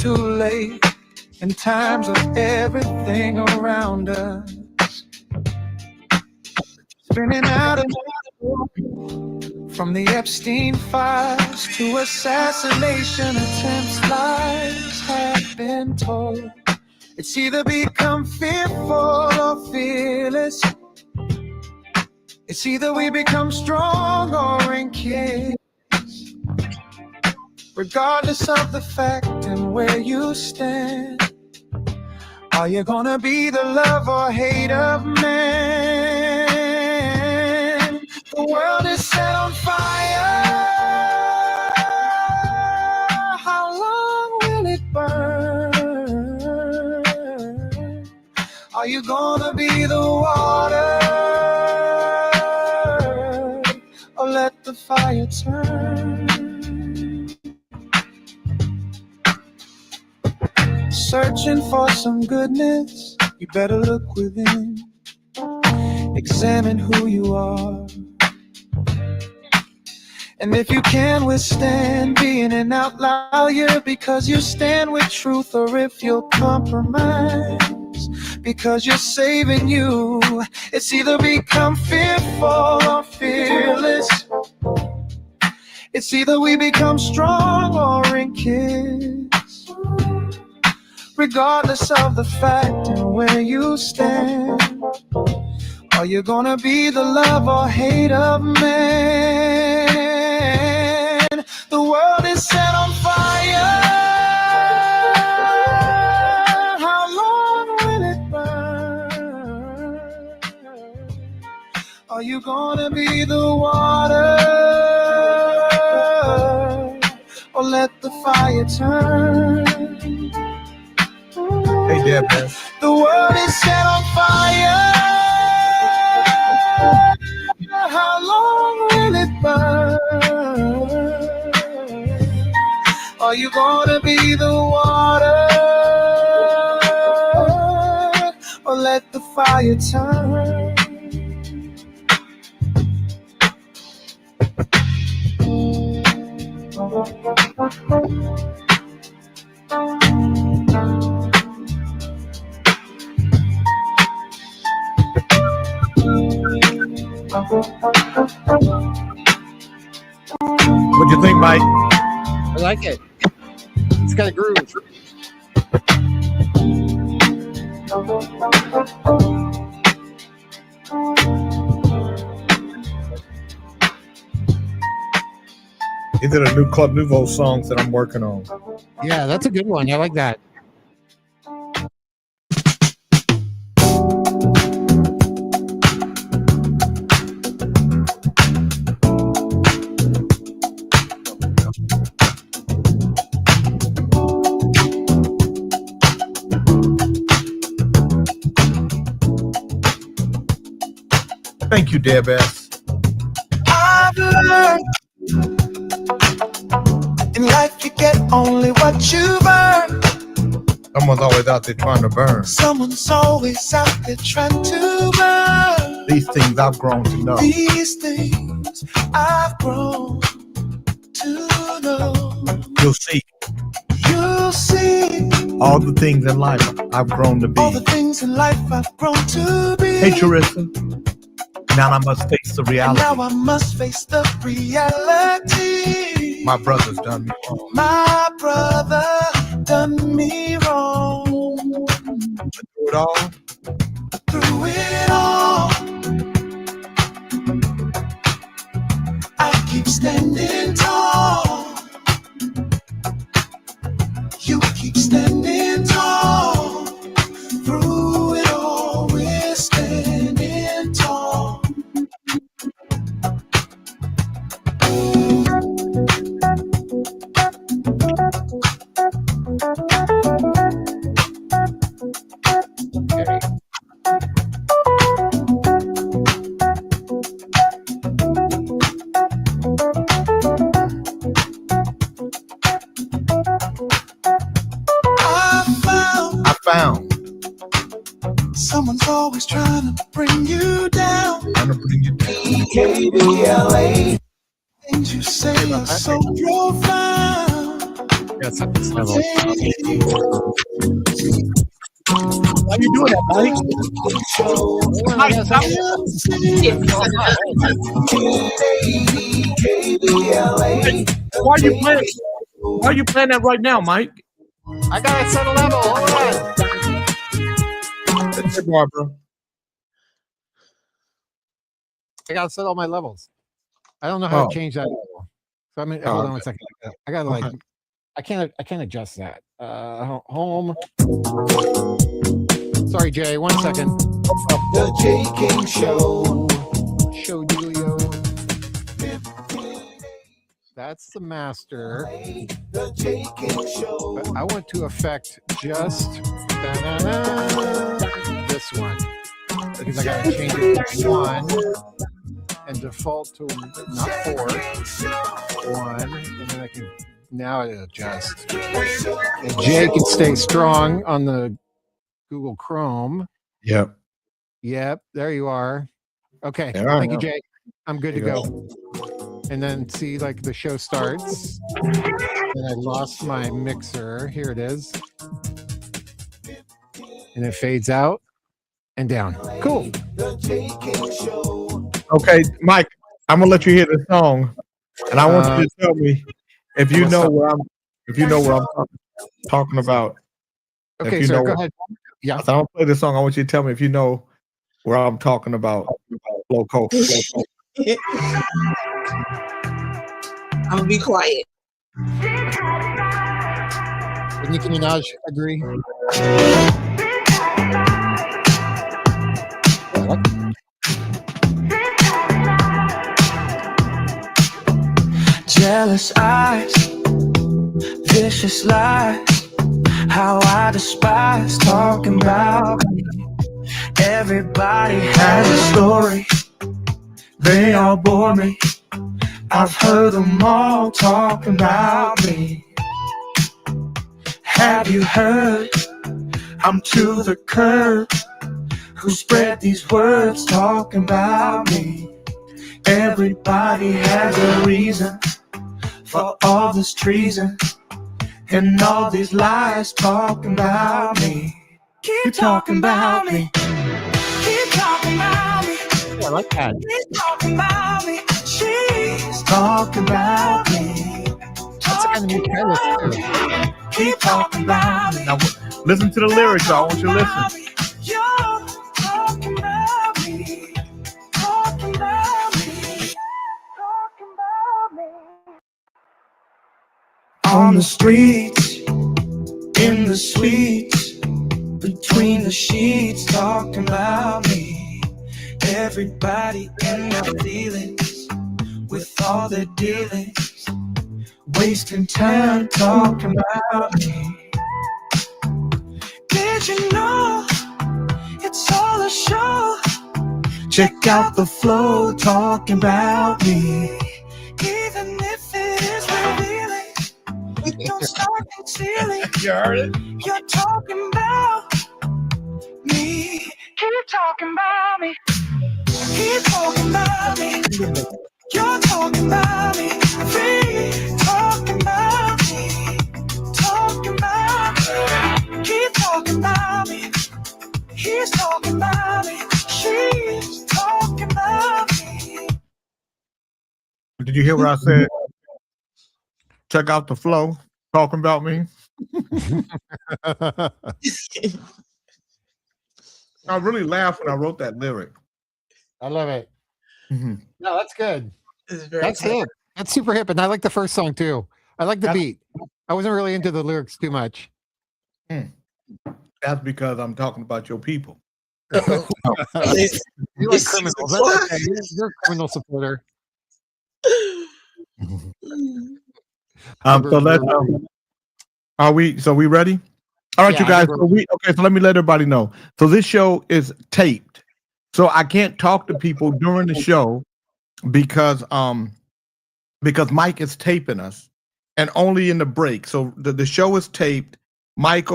too late in times of everything around us. Spinning out and out, from the Epstein files to assassination attempts, lies have been told. It's either become fearful or fearless. It's either we become strong or in kids. Regardless of the fact and where you stand, are you gonna be the love or hate of man? The world is set on fire. How long will it burn? Are you gonna be the water or let the fire turn? Searching for some goodness, you better look within. Examine who you are. And if you can withstand being an outlier because you stand with truth, or if you'll compromise because you're saving you, it's either become fearful or fearless. It's either we become strong or in kids. Regardless of the fact and where you stand, are you gonna be the love or hate of man? The world is set on fire. How long will it burn? Are you gonna be the water or let the fire turn? Hey, Deborah. The world is set on fire. How long will it burn? Are you gonna be the water or let the fire turn? What do you think, Mike? I like it. It's got a groove. These are the new Club Nouveau songs that I'm working on. Yeah, that's a good one. I like that. Thank you, Deb S. I've learned in life you get only what you've earned. Someone's always out there trying to burn. Someone's always out there trying to burn. These things I've grown to know. These things I've grown to know. You'll see. You'll see All the things in life I've grown to be. all the things in life I've grown to be. Hey, Charissa. Now I must face the And reality. now I must face the reality. My brother's done me wrong. My brother done me wrong. Through it all, Through it all, I keep standing tall. You keep standing tall. Through it all, we're standing tall. I found. someone's always trying to bring you down. I'm gonna bring you down. KBLA. Things you say are so profound. Got set this level. Why you doing that, Mike? Why are you playing? Why are you playing that right now, Mike? I got to set a level. Hold on. That's it, Barbara. I got to set all my levels. I don't know how to change that level. So hold on one second. I got to I can't adjust that. Home. Sorry, Jay. 1 second. The J King Show. Show Julio. That's the master. The J King Show. But I want to affect just this one because I got to change it to 1 and default to not 4. 1, and then I can now it adjusts. And Jay can stay strong on the Google Chrome. Yep. Yep. There you are. Okay. There Thank you, Jay. I'm good to go. And then see, like the show starts. And I lost my mixer. Here it is. And it fades out and down. Cool. Okay, Mike, I'm gonna let you hear the song, and I want you to tell me if you know where I'm talking about. Okay, sir, go ahead. Yeah, so I'm gonna play the song. I want you to tell me if you know where I'm talking about. Loco. I'm gonna be quiet. Would Nicki Minaj agree? Jealous eyes, vicious lies, how I despise talking about me. Everybody has a story, they all bore me. I've heard them all talking about me. Have you heard? I'm to the curb. Who spread these words talking about me? Everybody has a reason for all this treason and all these lies talking about me. Keep talking about me. Keep talking about me. Yeah, I like that. Keep talking about me. She's talking about me. That's the kind of music I listen to. Keep talking about me. Now, listen to the lyrics, y'all. I want you to listen. You're talking about me. Talking about me. Talking about me. On the streets, in the suites, between the sheets, talking about me. Everybody in their feelings, with all their dealings, wasting time talking about me. Did you know it's all a show? Check out the flow, talking about me. Even if it is revealing, don't start concealing. You heard it? You're talking about me. Keep talking about me. Keep talking about me. You're talking about me. Free talking about me. Talking about me. Keep talking about me. He's talking about me. She's talking about me. Did you hear what I said? Check out the flow. Talking about me. I really laughed when I wrote that lyric. I love it. Mm-hmm. No, that's good. That's Hip. hip. That's super hip. And I like the first song too. I like the beat. I wasn't really into the lyrics too much. That's because I'm talking about your people. You like criminals. That's okay. You're a criminal supporter. So let's are we ready? All right, Yeah, you guys. I So let me let everybody know. So this show is taped. So I can't talk to people during the show because Mike is taping us, and only in the break. So the show is taped. Mike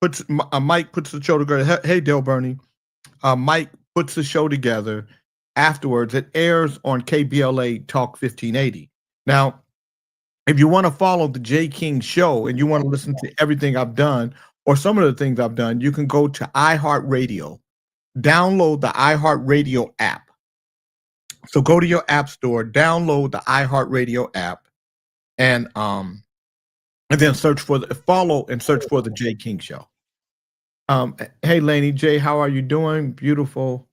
puts the show together. Hey, Dale Bernie. Mike puts the show together. Afterwards, it airs on KBLA Talk 1580. Now, if you want to follow the J King Show and you want to listen to everything I've done or some of the things I've done, you can go to iHeartRadio. Download the iHeartRadio app. So go to your app store, download the iHeartRadio app, and then search for the J King Show. Hey Laney J, how are you doing? Beautiful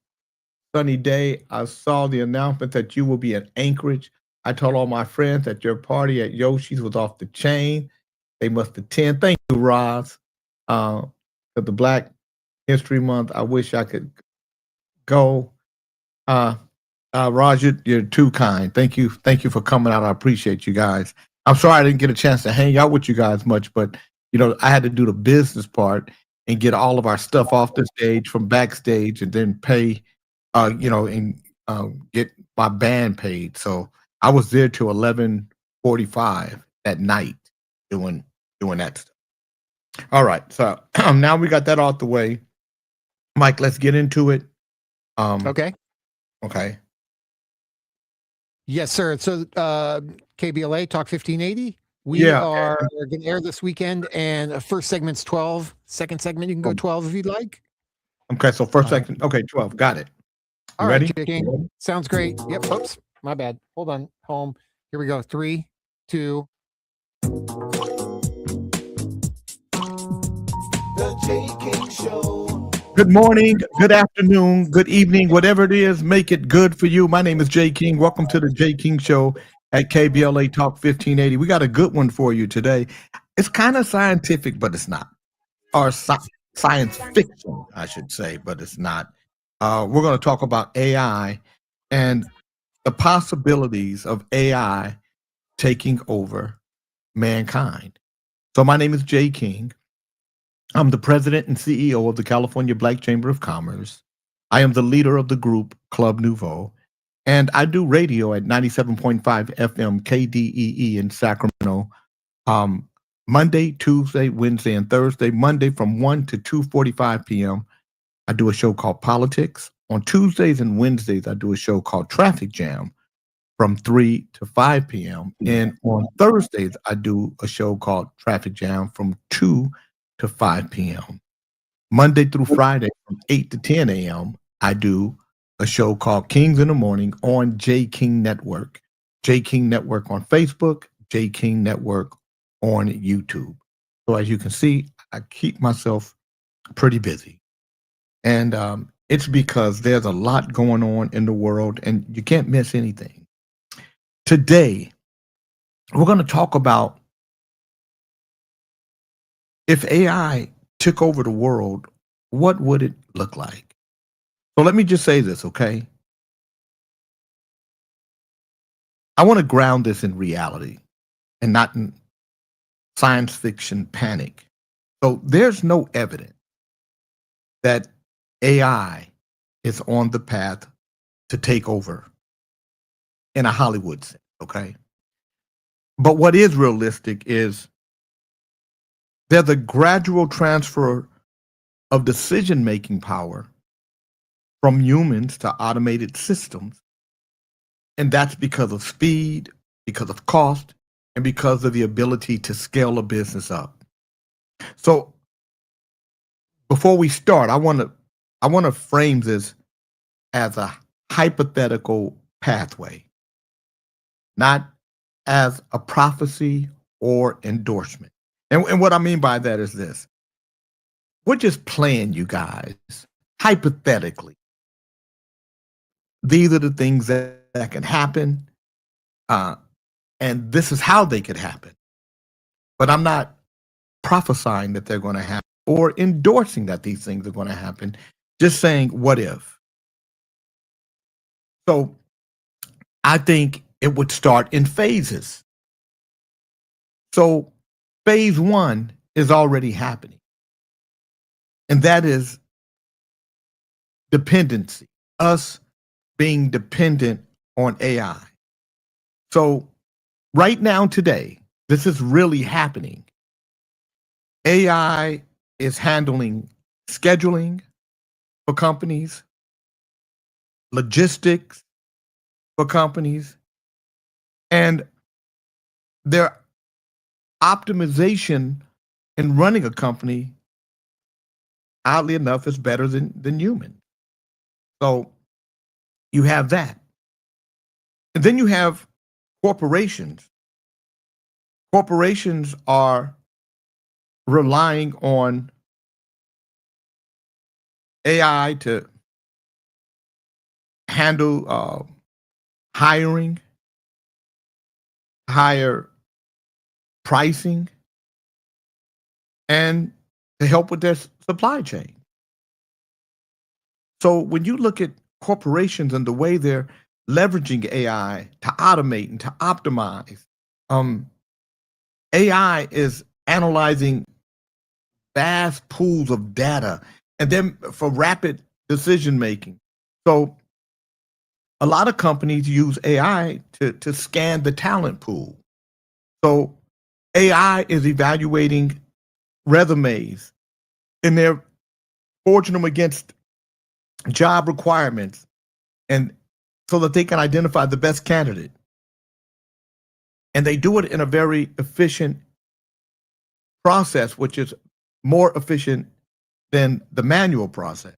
sunny day. I saw the announcement that you will be in Anchorage. I told all my friends that your party at Yoshi's was off the chain. They must attend. Thank you, Roz. For the Black History Month, I wish I could go. Roz, you're too kind. Thank you for coming out. I appreciate you guys. I'm sorry I didn't get a chance to hang out with you guys much, but I had to do the business part and get all of our stuff off the stage from backstage, and then pay, and get my band paid. So I was there till 11:45 at night doing that stuff. All right, so now we got that out the way, Mike. Let's get into it. Okay. Okay. Yes, sir. So KBLA Talk 1580. We are going to air this weekend, and first segment's 12. Second segment, you can go 12 if you'd like. Okay, so first segment. Okay, 12. Got it. All right, ready? J. King. Sounds great. Yep. Oops. My bad. Hold on. Home. Here we go. 3, 2. The J King Show. Good morning, good afternoon, good evening, whatever it is, make it good for you. My name is J. King. Welcome to the J. King Show at KBLA Talk 1580. We got a good one for you today. It's kind of scientific, but it's not. Or science fiction, I should say, but it's not. We're going to talk about AI and the possibilities of AI taking over mankind. So my name is J. King. I'm the president and CEO of the California Black Chamber of Commerce. I am the leader of the group Club Nouveau, and I do radio at 97.5 FM KDEE in Sacramento, Monday, Tuesday, Wednesday, and Thursday. Monday from 1 to 2:45 p.m. I do a show called Politics. On Tuesdays and Wednesdays, I do a show called Traffic Jam from 3 to 5 p.m. And on Thursdays, I do a show called Traffic Jam from 2 to 5 p.m. Monday through Friday from 8 to 10 a.m. I do a show called Kings in the Morning on J King Network. J King Network on Facebook, J King Network on YouTube. So as you can see, I keep myself pretty busy. And it's because there's a lot going on in the world and you can't miss anything. Today, we're going to talk about if AI took over the world, what would it look like? So let me just say this, okay? I want to ground this in reality and not in science fiction panic. So there's no evidence that AI is on the path to take over in a Hollywood sense, okay? But what is realistic is there's a gradual transfer of decision-making power from humans to automated systems. And that's because of speed, because of cost, and because of the ability to scale a business up. So before we start, I want to frame this as a hypothetical pathway, not as a prophecy or endorsement. And what I mean by that is this. We're just playing, you guys, hypothetically. These are the things that can happen, and this is how they could happen. But I'm not prophesying that they're going to happen or endorsing that these things are going to happen, just saying, what if? So I think it would start in phases. So phase 1 is already happening. And that is dependency, us being dependent on AI. So right now, today, this is really happening. AI is handling scheduling for companies, logistics for companies, and their optimization in running a company, oddly enough, is better than human. So you have that. And then you have corporations. Corporations are relying on AI to handle hiring, higher pricing, and to help with their supply chain. So when you look at corporations and the way they're leveraging AI to automate and to optimize, um, AI is analyzing vast pools of data and then for rapid decision making. So a lot of companies use AI to scan the talent pool. So AI is evaluating resumes and they're forging them against job requirements and so that they can identify the best candidate. And they do it in a very efficient process, which is more efficient than the manual process.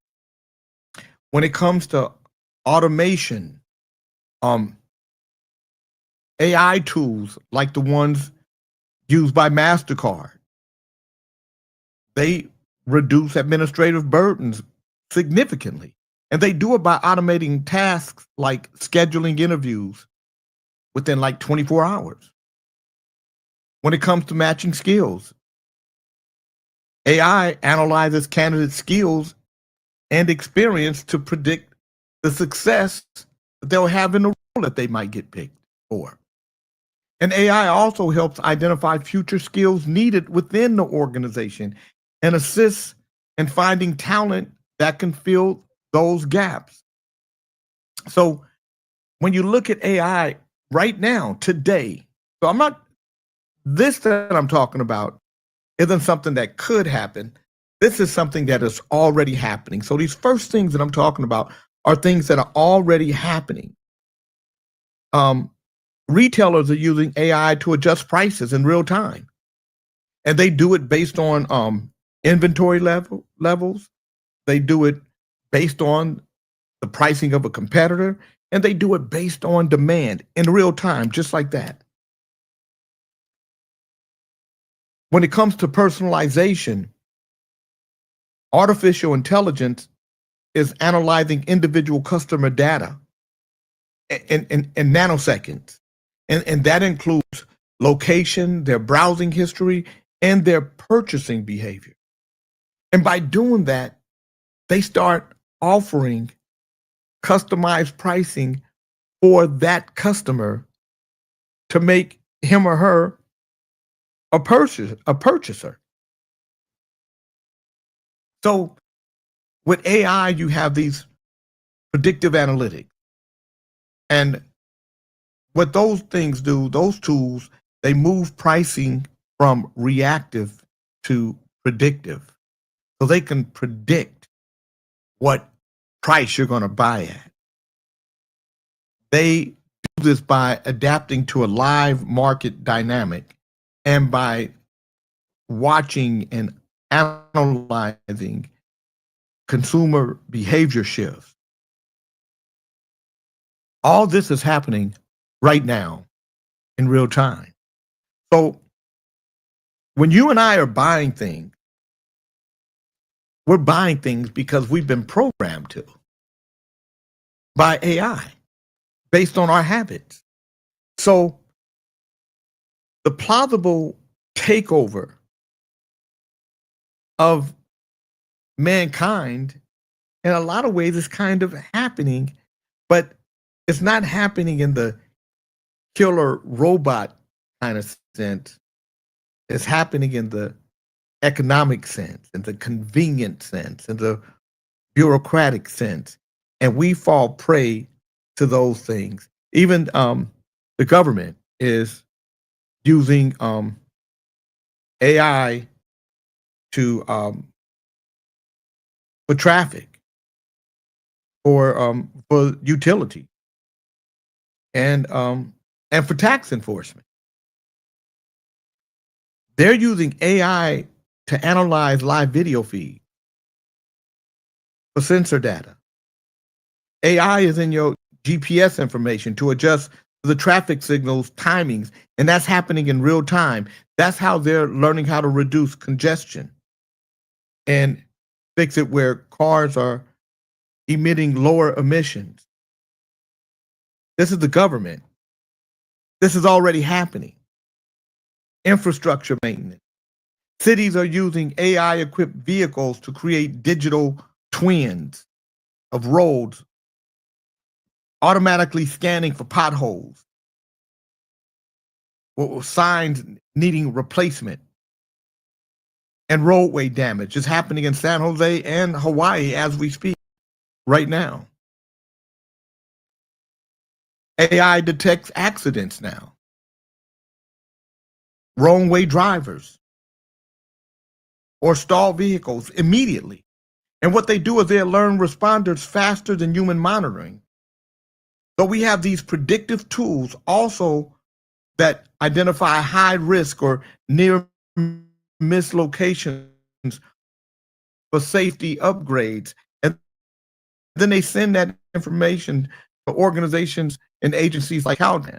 When it comes to automation, AI tools like the ones used by MasterCard, they reduce administrative burdens significantly. And they do it by automating tasks like scheduling interviews within like 24 hours. When it comes to matching skills, AI analyzes candidates' skills and experience to predict the success that they'll have in the role that they might get picked for. And AI also helps identify future skills needed within the organization and assists in finding talent that can fill those gaps. So when you look at AI right now, today, so I'm not, this that I'm talking about isn't something that could happen. This is something that is already happening. So these first things that I'm talking about are things that are already happening. Retailers are using AI to adjust prices in real time. And they do it based on inventory levels. They do it based on the pricing of a competitor. And they do it based on demand in real time, just like that. When it comes to personalization, artificial intelligence is analyzing individual customer data in nanoseconds. And that includes location, their browsing history, and their purchasing behavior. And by doing that, they start offering customized pricing for that customer to make him or her a purchaser. So with AI, you have these predictive analytics. And what those things do, those tools, they move pricing from reactive to predictive. So they can predict what price you're going to buy at. They do this by adapting to a live market dynamic and by watching and analyzing consumer behavior shifts. All this is happening right now in real time. So when you and I are buying things, we're buying things because we've been programmed to by AI based on our habits. So the plausible takeover of mankind in a lot of ways is kind of happening, but it's not happening in the killer robot kind of sense. It's happening in the economic sense, in the convenient sense, in the bureaucratic sense. And we fall prey to those things. Even the government is using AI to for traffic or for utility and for tax enforcement. They're using AI to analyze live video feed for sensor data. AI is in your GPS information to adjust the traffic signals timings, and that's happening in real time. That's how they're learning how to reduce congestion and fix it where cars are emitting lower emissions. This is the government. This is already happening. Infrastructure maintenance. Cities are using AI-equipped vehicles to create digital twins of roads, automatically scanning for potholes or signs needing replacement. And roadway damage is happening in San Jose and Hawaii as we speak right now. AI detects accidents now. Wrong way drivers or stalled vehicles immediately. And what they do is they learn responders faster than human monitoring. So we have these predictive tools also that identify high risk or near miss locations for safety upgrades. And then they send that information to organizations and agencies like Caldan.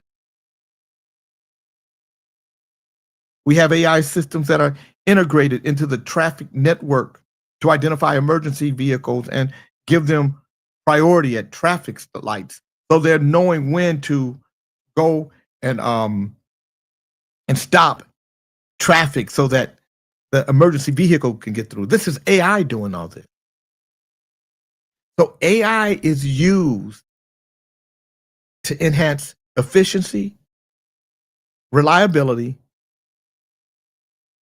We have AI systems that are integrated into the traffic network to identify emergency vehicles and give them priority at traffic lights. So they're knowing when to go and stop traffic so that the emergency vehicle can get through. This is AI doing all this. So AI is used to enhance efficiency, reliability,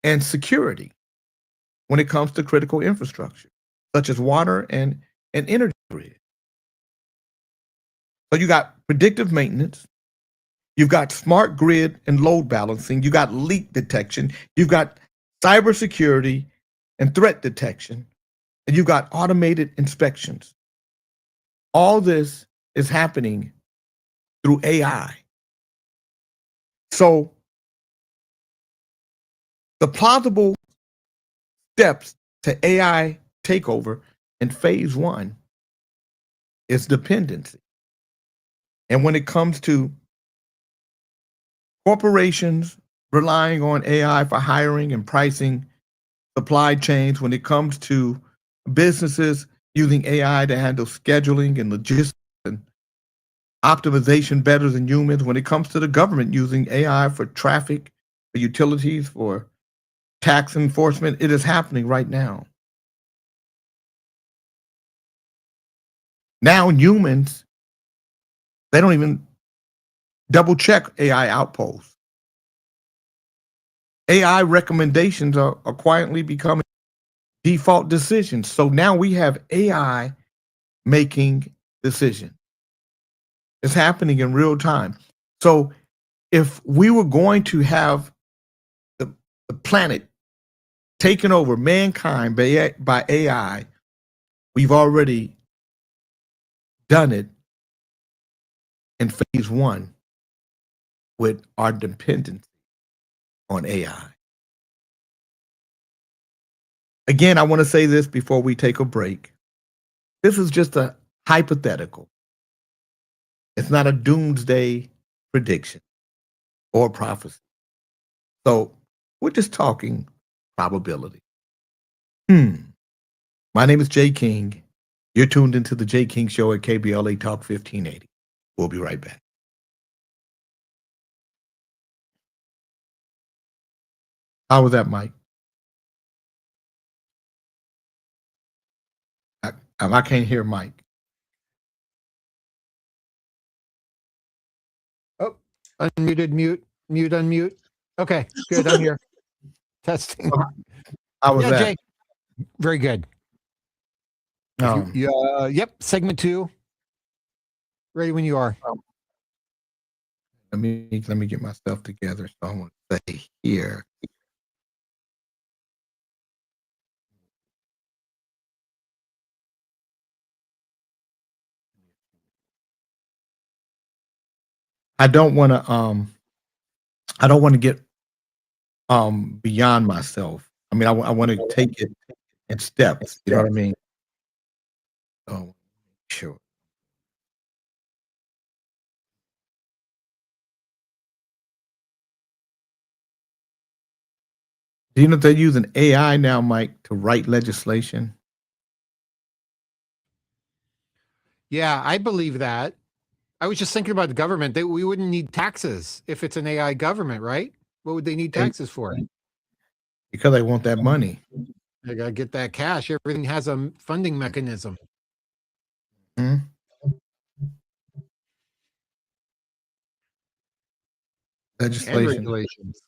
and security when it comes to critical infrastructure, such as water and energy grid. So you got predictive maintenance, you've got smart grid and load balancing, you got leak detection, you've got cybersecurity and threat detection, and you've got automated inspections. All this is happening through AI. So the plausible steps to AI takeover in phase one is dependency. And when it comes to corporations relying on AI for hiring and pricing, supply chains, when it comes to businesses using AI to handle scheduling and logistics and optimization better than humans, when it comes to the government using AI for traffic, for utilities, for tax enforcement, it is happening right now. Now humans, they don't even double check AI outposts. AI recommendations are quietly becoming default decisions. So now we have AI making decisions. It's happening in real time. So if we were going to have the planet taken over, mankind by AI, we've already done it in phase one with our dependence on AI. Again, I want to say this before we take a break. This is just a hypothetical. It's not a doomsday prediction or prophecy. So we're just talking probability. My name is Jay King. You're tuned into the Jay King Show at KBLA Talk 1580. We'll be right back. How was that, Mike? I can't hear Mike. Oh, unmuted, mute, unmute. Okay, good. I'm here. Testing. How was that? Jake. Very good. Yep. Segment 2. Ready when you are. Let me get myself together. So I want to say here. I don't want to get beyond myself. I mean, I want to take it in steps. You know what I mean? Oh, sure. Do you know they're using AI now, Mike, to write legislation? Yeah, I believe that. I was just thinking about the government. We wouldn't need taxes if it's an AI government, right? What would they need They- taxes for? because they want that money. They got to get that cash. Everything has a funding mechanism Mhm. and Legislation. regulations.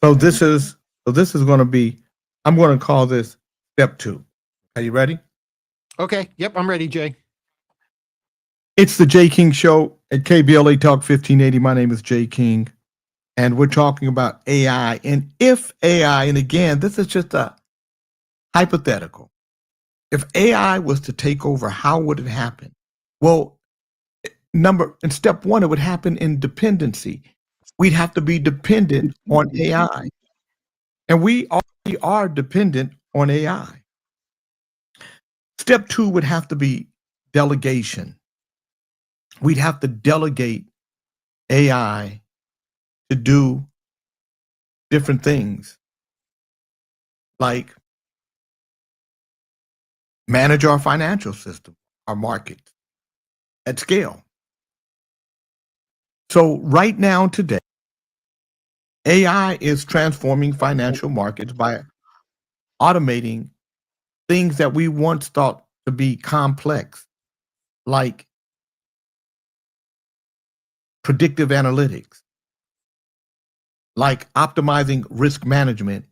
So this is going to be. I'm going to call this step 2. Are you ready? Okay. Yep. I'm ready, Jay. It's the Jay King Show at KBLA Talk 1580. My name is Jay King, and we're talking about AI. And if AI, and again, this is just a hypothetical. If AI was to take over, how would it happen? Well, in step 1, it would happen in dependency. We'd have to be dependent on AI, and we already are dependent on AI. Step 2 would have to be delegation. We'd have to delegate AI to do different things like manage our financial system, our markets at scale. So right now, today, AI is transforming financial markets by automating things that we once thought to be complex, like predictive analytics, like optimizing risk management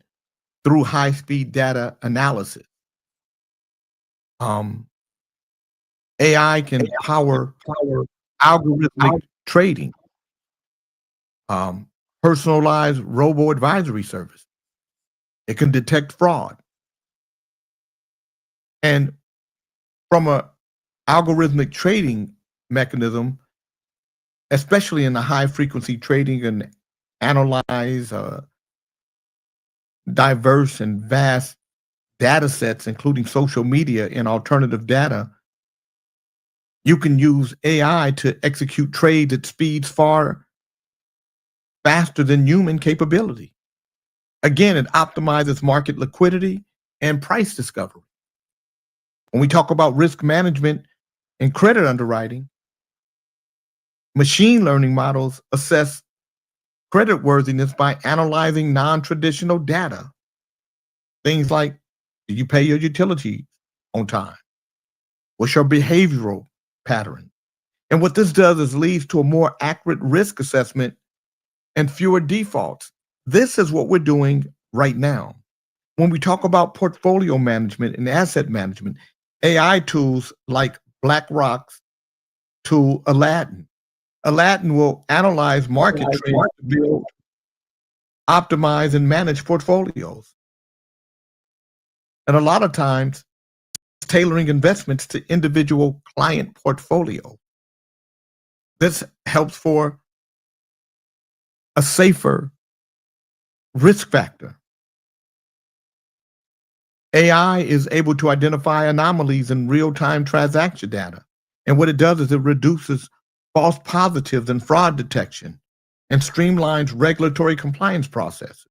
through high-speed data analysis. AI can power algorithmic trading, personalized robo advisory service. It can detect fraud. And from a algorithmic trading mechanism, especially in the high frequency trading and analyze diverse and vast data sets, including social media and alternative data, you can use AI to execute trades at speeds far faster than human capability. Again, it optimizes market liquidity and price discovery. When we talk about risk management and credit underwriting, machine learning models assess creditworthiness by analyzing non-traditional data. Things like, do you pay your utilities on time? What's your behavioral pattern? And what this does is leads to a more accurate risk assessment and fewer defaults. This is what we're doing right now. When we talk about portfolio management and asset management, AI tools like BlackRock's tool Aladdin. Aladdin will analyze market trends to build, optimize, and manage portfolios. And a lot of times, tailoring investments to individual client portfolio. This helps for a safer risk factor. AI is able to identify anomalies in real-time transaction data. And what it does is it reduces false positives and fraud detection and streamlines regulatory compliance processes.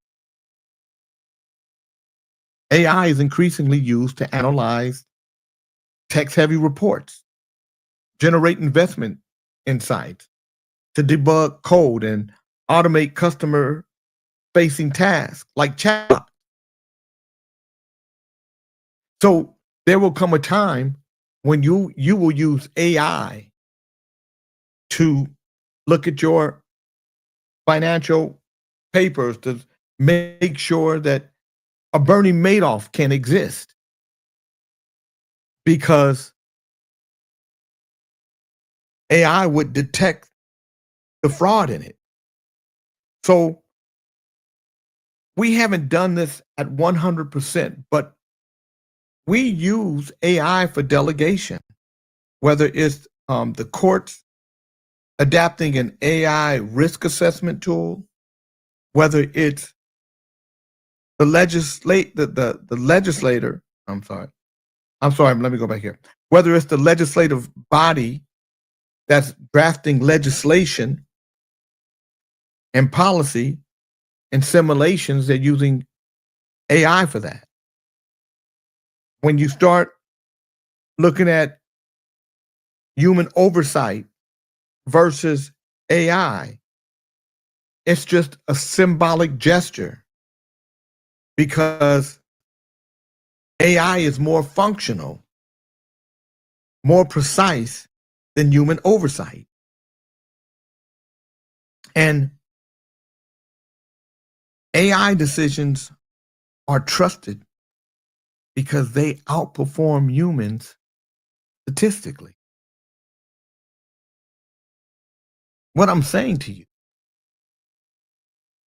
AI is increasingly used to analyze text-heavy reports, generate investment insights, to debug code and automate customer-facing tasks like chat. So there will come a time when you will use AI to look at your financial papers to make sure that a Bernie Madoff can exist because AI would detect the fraud in it. So we haven't done this at 100%, but we use AI for delegation, whether it's the courts adapting an AI risk assessment tool, whether it's the legislator, I'm sorry, let me go back here. Whether it's the legislative body that's drafting legislation and policy and simulations, they're using AI for that. When you start looking at human oversight versus AI, it's just a symbolic gesture because AI is more functional, more precise than human oversight. And AI decisions are trusted because they outperform humans statistically. What I'm saying to you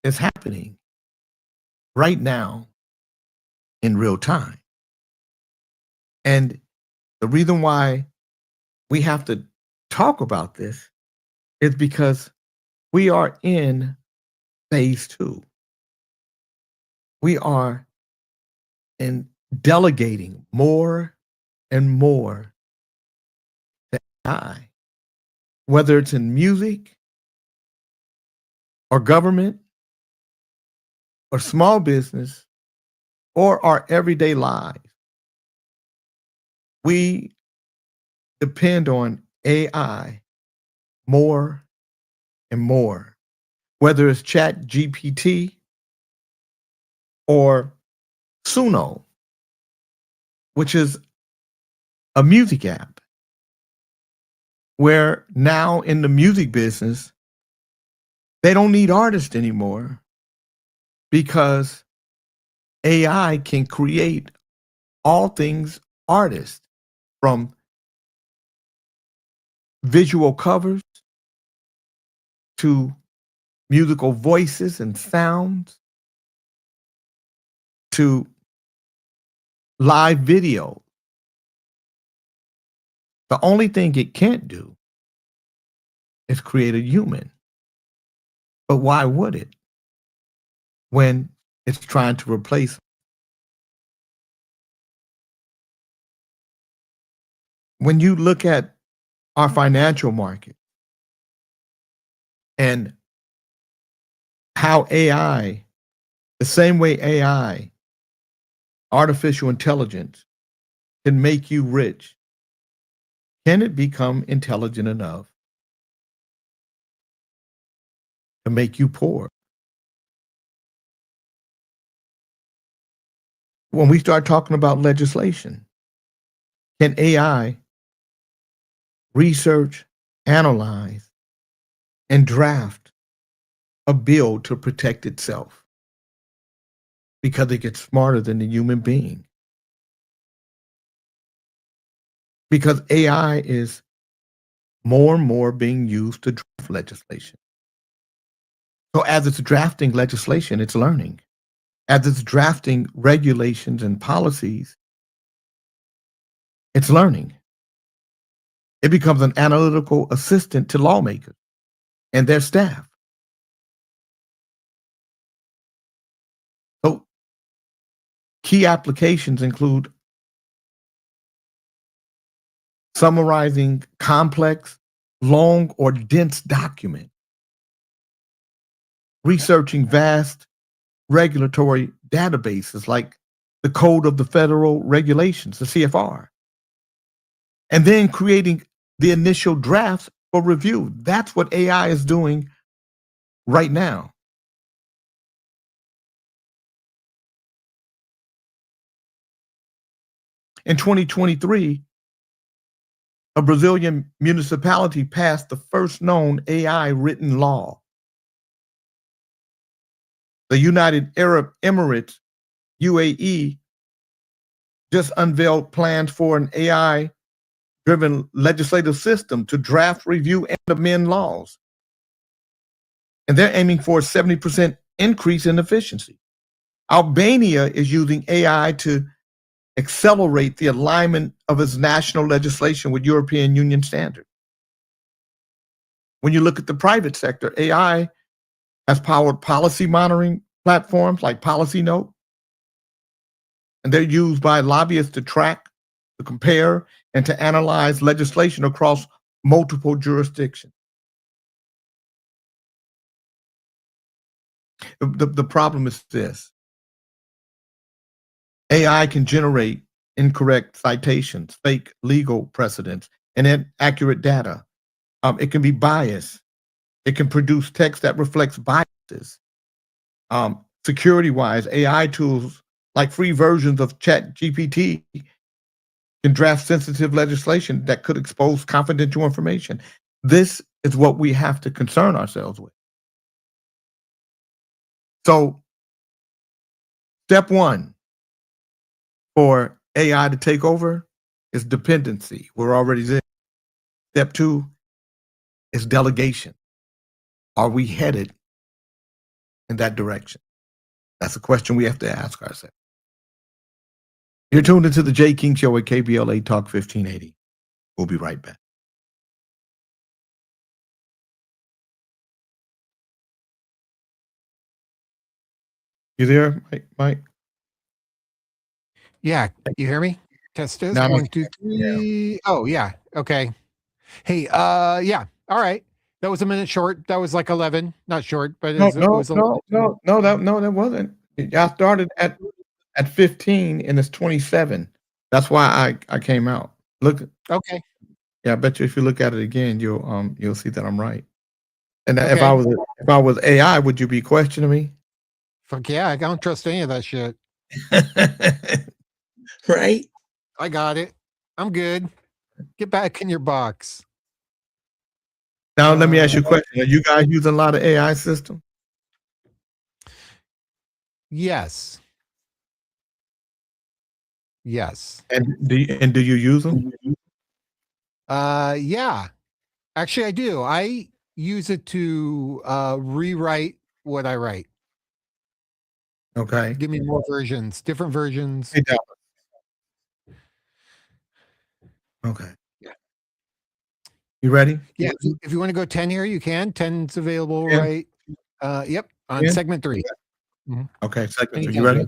is happening right now in real time. And the reason why we have to talk about this is because we are in phase 2. We are in delegating more and more to AI, whether it's in music or government or small business or our everyday lives. We depend on AI more and more, whether it's Chat GPT or Suno, which is a music app, where now in the music business, they don't need artists anymore because AI can create all things artists, from visual covers to musical voices and sounds to live video. The only thing it can't do is create a human. But why would it when it's trying to replace? When you look at our financial market and how AI, the same way AI, artificial intelligence, can make you rich, can it become intelligent enough to make you poor? When we start talking about legislation, can AI research, analyze, and draft a bill to protect itself because it gets smarter than the human being? Because AI is more and more being used to draft legislation. So as it's drafting legislation, it's learning. As it's drafting regulations and policies, it's learning. It becomes an analytical assistant to lawmakers and their staff. So key applications include summarizing complex, long, or dense documents, researching vast regulatory databases like the Code of the Federal Regulations, the CFR, and then creating the initial drafts for review. That's what AI is doing right now. In 2023, a Brazilian municipality passed the first known AI written law. The United Arab Emirates, UAE, just unveiled plans for an AI-driven legislative system to draft, review, and amend laws. And they're aiming for a 70% increase in efficiency. Albania is using AI to accelerate the alignment of its national legislation with European Union standards. When you look at the private sector, AI has powered policy monitoring platforms like Policy Note, and they're used by lobbyists to track, to compare, and to analyze legislation across multiple jurisdictions. The problem is this. AI can generate incorrect citations, fake legal precedents, and inaccurate data. It can be biased. It can produce text that reflects biases. Security-wise, AI tools like free versions of ChatGPT can draft sensitive legislation that could expose confidential information. This is what we have to concern ourselves with. So, step one for AI to take over is dependency. We're already there. Step two is delegation. Are we headed in that direction? That's a question we have to ask ourselves. You're tuned into the Jay King Show at KBLA Talk 1580. We'll be right back. You there, Mike? Yeah, you hear me? Test this. No, 1, 2, 3. Yeah. Oh, yeah. Okay. Hey, yeah. All right. That was a minute short. That was like 11. Not short, but no, it was that wasn't. I started at 15 and it's 27. That's why I came out. Look. Okay. Yeah, I bet you if you look at it again, you'll see that I'm right. And Okay. if I was AI, would you be questioning me? Fuck yeah, I don't trust any of that shit. Right? I got it. I'm good. Get back in your box. Now let me ask you a question. Are you guys using a lot of AI systems? Yes. Yes. And do you use them? Yeah. Actually, I do. I use it to rewrite what I write. Okay. Give me more versions, different versions. Hey, Dallas. Okay. Yeah. You ready? Yeah. If you want to go 10 here, you can. 10's available, Yeah. right? Yep. On segment 3. Okay. Segment 3. Anytime. You ready?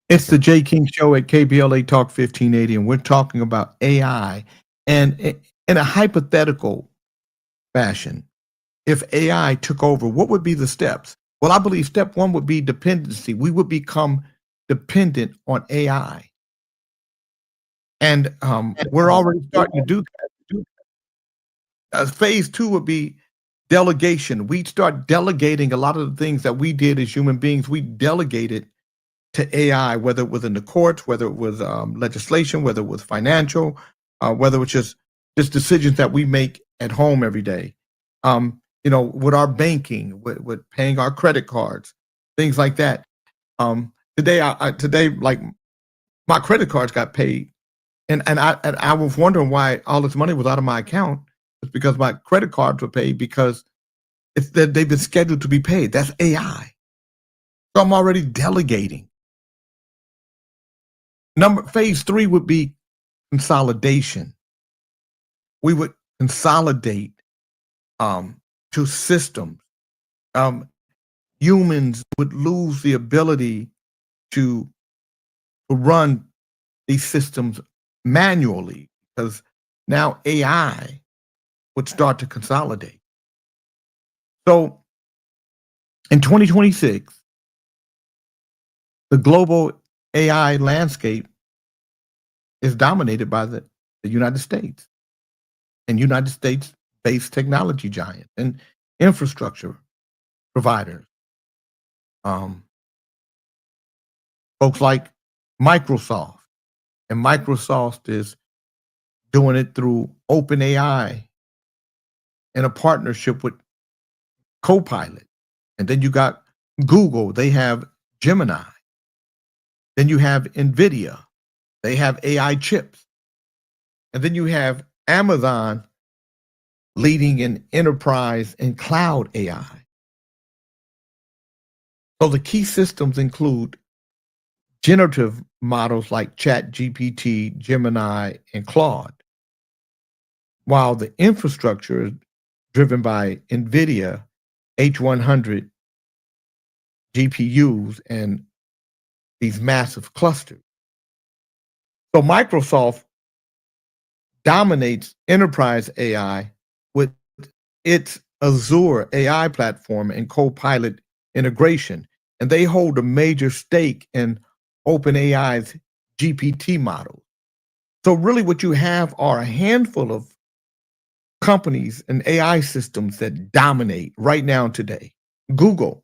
It's the Jay King Show at KBLA Talk 1580, and we're talking about AI. And in a hypothetical fashion, if AI took over, what would be the steps? Well, I believe step one would be dependency. We would become dependent on AI. And we're already starting to do that. Phase 2 would be delegation. We'd start delegating a lot of the things that we did as human beings. We delegated to AI, whether it was in the courts, whether it was legislation, whether it was financial, whether it was just decisions that we make at home every day. With our banking, with paying our credit cards, things like that. Today, like my credit cards got paid, and I was wondering why all this money was out of my account. It's because my credit cards were paid because it's that they've been scheduled to be paid. That's AI. So I'm already delegating. Phase 3 would be consolidation. We would consolidate to systems. Humans would lose the ability to run these systems manually because now AI would start to consolidate. So in 2026, the global AI landscape is dominated by the United States and United States-based technology giants and infrastructure providers. Folks like Microsoft, and Microsoft is doing it through OpenAI in a partnership with Copilot. And then you got Google, they have Gemini. Then you have NVIDIA, they have AI chips. And then you have Amazon leading in enterprise and cloud AI. So the key systems include generative models like ChatGPT, Gemini, and Claude, while the infrastructure is driven by NVIDIA H100 GPUs and these massive clusters. So Microsoft dominates enterprise AI with its Azure AI platform and Copilot integration, and they hold a major stake in OpenAI's GPT model. So really what you have are a handful of companies and AI systems that dominate right now today. Google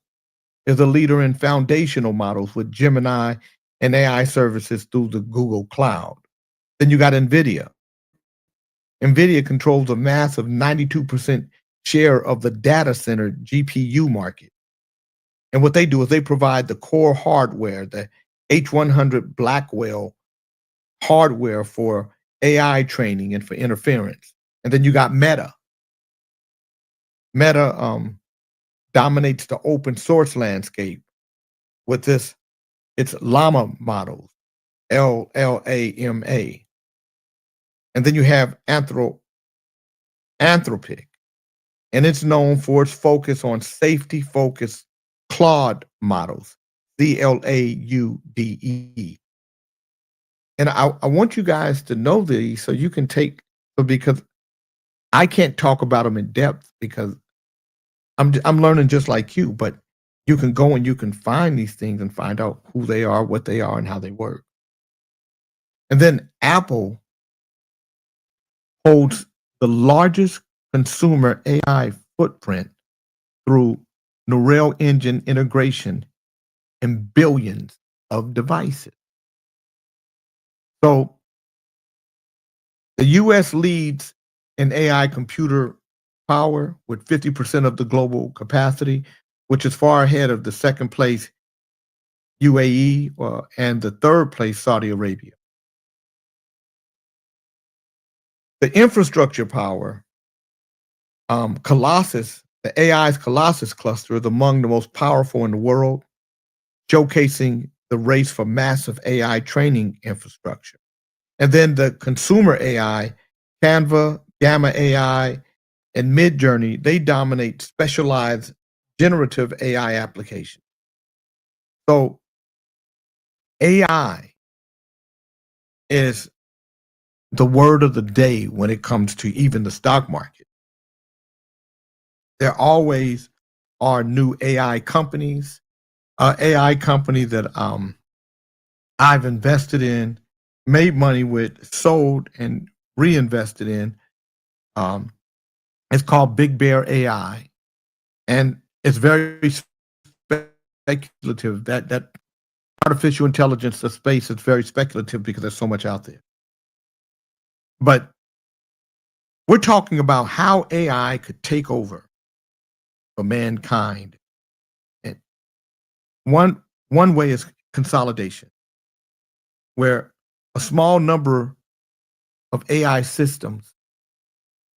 is a leader in foundational models with Gemini and AI services through the Google Cloud. Then you got NVIDIA. NVIDIA controls a massive 92% share of the data center GPU market. And what they do is they provide the core hardware, the H100 Blackwell hardware for AI training and for interference. And then you got Meta. Meta dominates the open source landscape with its Llama models, LLAMA. And then you have Anthropic, and it's known for its focus on safety-focused Claude models, CLAUDE. And I want you guys to know these so you can because I can't talk about them in depth because I'm learning just like you, but you can go and you can find these things and find out who they are, what they are, and how they work. And then Apple holds the largest consumer AI footprint through neural engine integration in billions of devices. So the US leads in AI computer power with 50% of the global capacity, which is far ahead of the second place UAE and the third place Saudi Arabia. The infrastructure power, Colossus, the AI's Colossus cluster is among the most powerful in the world, showcasing the race for massive AI training infrastructure. And then the consumer AI, Canva, Gamma AI, and Midjourney, they dominate specialized generative AI applications. So AI is the word of the day when it comes to even the stock market. There always are new AI companies. AI company that I've invested in, made money with, sold, and reinvested in. It's called Big Bear AI, and it's very speculative. That artificial intelligence, the space is very speculative because there's so much out there. But we're talking about how AI could take over for mankind. And one way is consolidation, where a small number of AI systems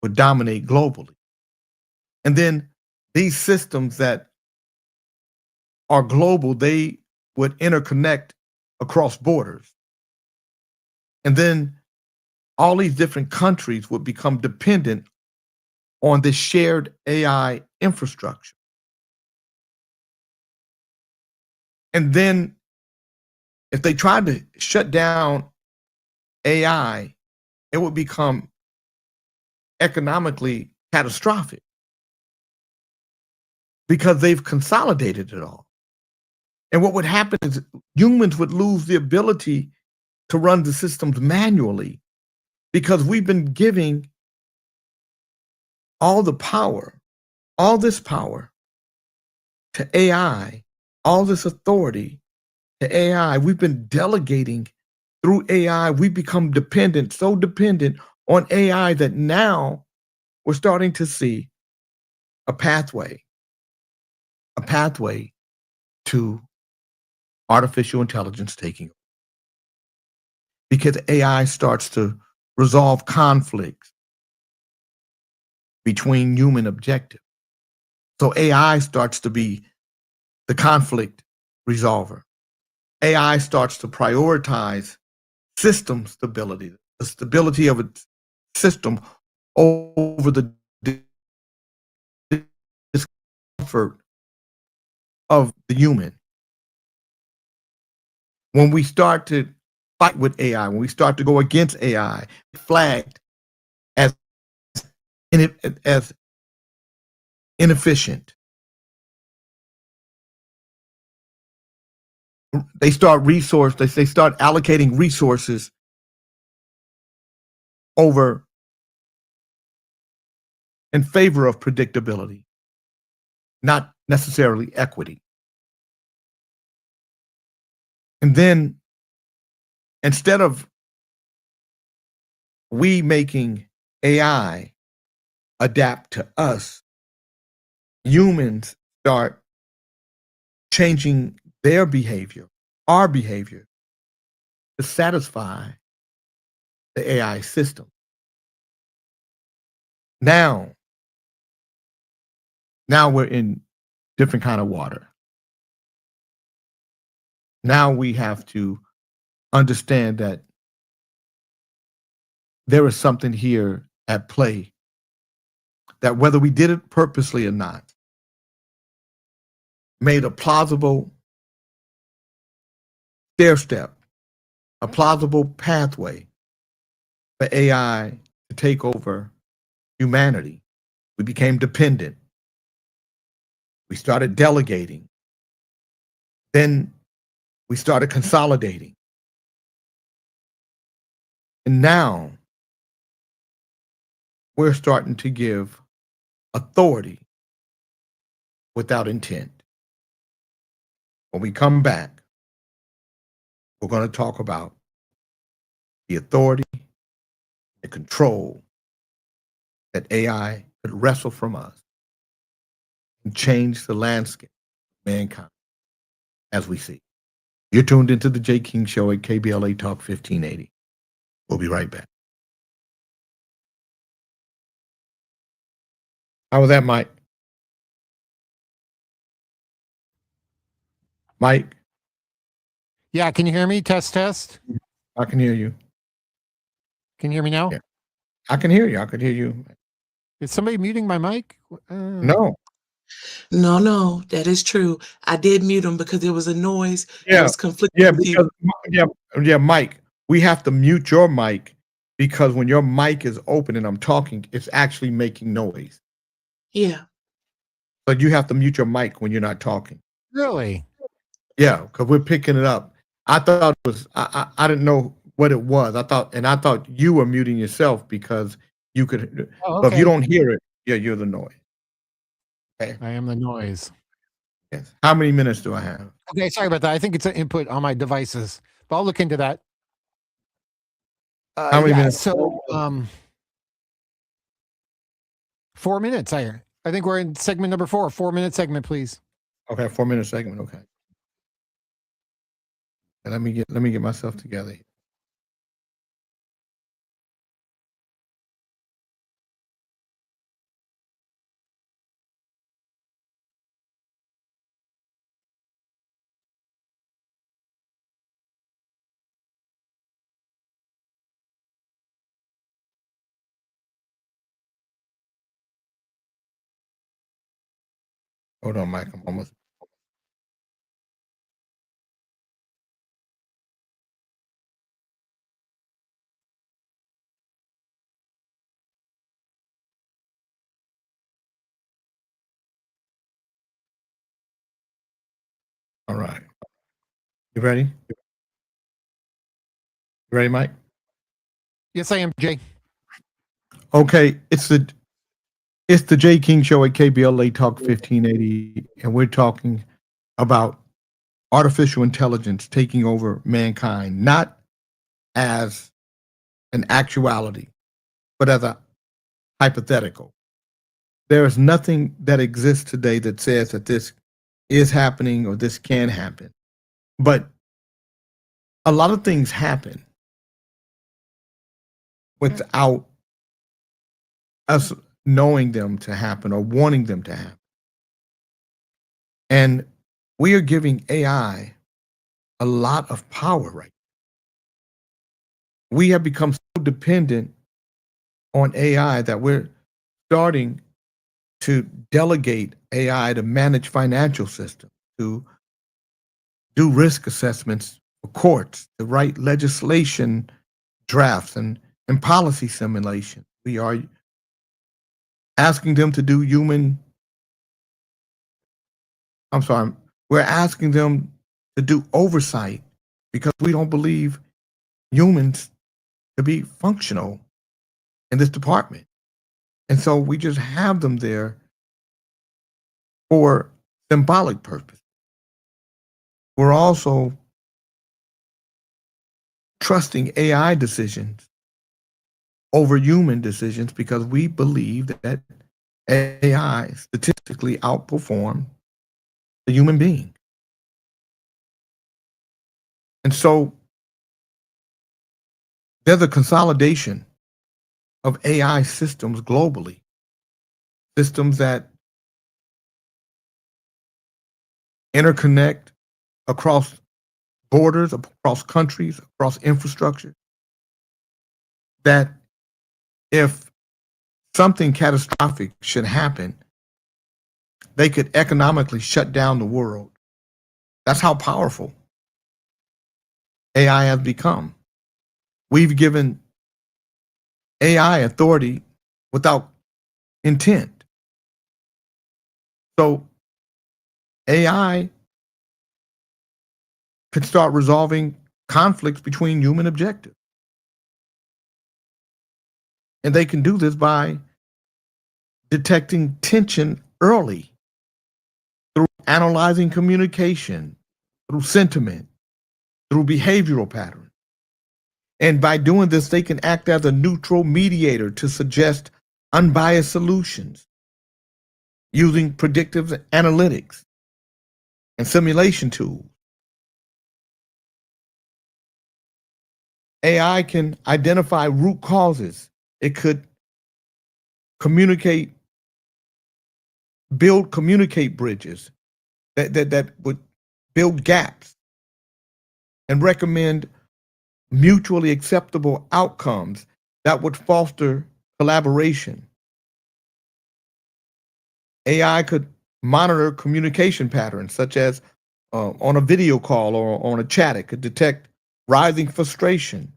would dominate globally. And then these systems that are global, they would interconnect across borders. And then all these different countries would become dependent on this shared AI infrastructure. And then if they tried to shut down AI, it would become economically catastrophic because they've consolidated it all. And what would happen is humans would lose the ability to run the systems manually because we've been giving all the power, all this power to AI, all this authority to AI. We've been delegating through AI. We become dependent, so dependent on AI that now we're starting to see a pathway to artificial intelligence taking over. Because AI starts to resolve conflicts between human objectives. So AI starts to be the conflict resolver. AI starts to prioritize system stability, the stability of its system over the discomfort of the human. When we start to fight with AI, when we start to go against AI, flagged as as inefficient. They start allocating resources over in favor of predictability, not necessarily equity. And then instead of we making AI adapt to us, humans start changing their behavior, our behavior, to satisfy the AI system. Now we're in different kind of water. Now we have to understand that there is something here at play that, whether we did it purposely or not, made a plausible stair step, a plausible pathway for AI to take over humanity. We became dependent. We started delegating. Then we started consolidating. And now we're starting to give authority without intent. When we come back, we're going to talk about the authority and control that AI could wrestle from us and change the landscape of mankind as we see. You're tuned into the Jay King Show at KBLA Talk 1580. We'll be right back. How was that, Mike? Mike? Yeah, can you hear me? Test, test. I can hear you. Can you hear me now? Yeah. I can hear you. I could hear you. Is somebody muting my mic? No. No, that is true. I did mute him because there was a noise that Yeah. was conflicting Yeah, with you. because Mike, we have to mute your mic because when your mic is open and I'm talking, it's actually making noise. Yeah. But you have to mute your mic when you're not talking. Really? Yeah, because we're picking it up. I thought it was I didn't know what it was. I thought you were muting yourself because you could. Oh, But if you okay. don't hear it, yeah, you're the noise. Okay. I am the noise. Yes. How many minutes do I have? Okay, sorry about that. I think it's an input on my devices, but I'll look into that. How many minutes? So 4 minutes. I think we're in segment number 4. 4-minute segment, please. Okay, 4-minute segment. Okay. And let me get myself together. Hold on, Mike. I'm almost. All right. You ready? You ready, Mike? Yes, I am, Jay. Okay, it's the Jay King Show at KBLA Talk 1580, and we're talking about artificial intelligence taking over mankind, not as an actuality, but as a hypothetical. There is nothing that exists today that says that this is happening or this can happen. But a lot of things happen without us knowing them to happen or wanting them to happen. And we are giving AI a lot of power right now. We have become so dependent on AI that we're starting to delegate AI to manage financial systems, to do risk assessments for courts, to write legislation drafts and policy simulation. We are asking them to do I'm sorry, we're asking them to do oversight because we don't believe humans to be functional in this department. And so we just have them there for symbolic purpose. We're also trusting AI decisions over human decisions because we believe that AI statistically outperform the human being. And so there's a consolidation of AI systems globally, systems that interconnect across borders, across countries, across infrastructure, that if something catastrophic should happen, they could economically shut down the world. That's how powerful AI has become. We've given AI authority without intent. So AI could start resolving conflicts between human objectives. And they can do this by detecting tension early through analyzing communication, through sentiment, through behavioral patterns. And by doing this, they can act as a neutral mediator to suggest unbiased solutions using predictive analytics and simulation tools. AI can identify root causes. It could communicate bridges that would build gaps and recommend mutually acceptable outcomes that would foster collaboration. AI could monitor communication patterns, such as on a video call or on a chat. It could detect rising frustration.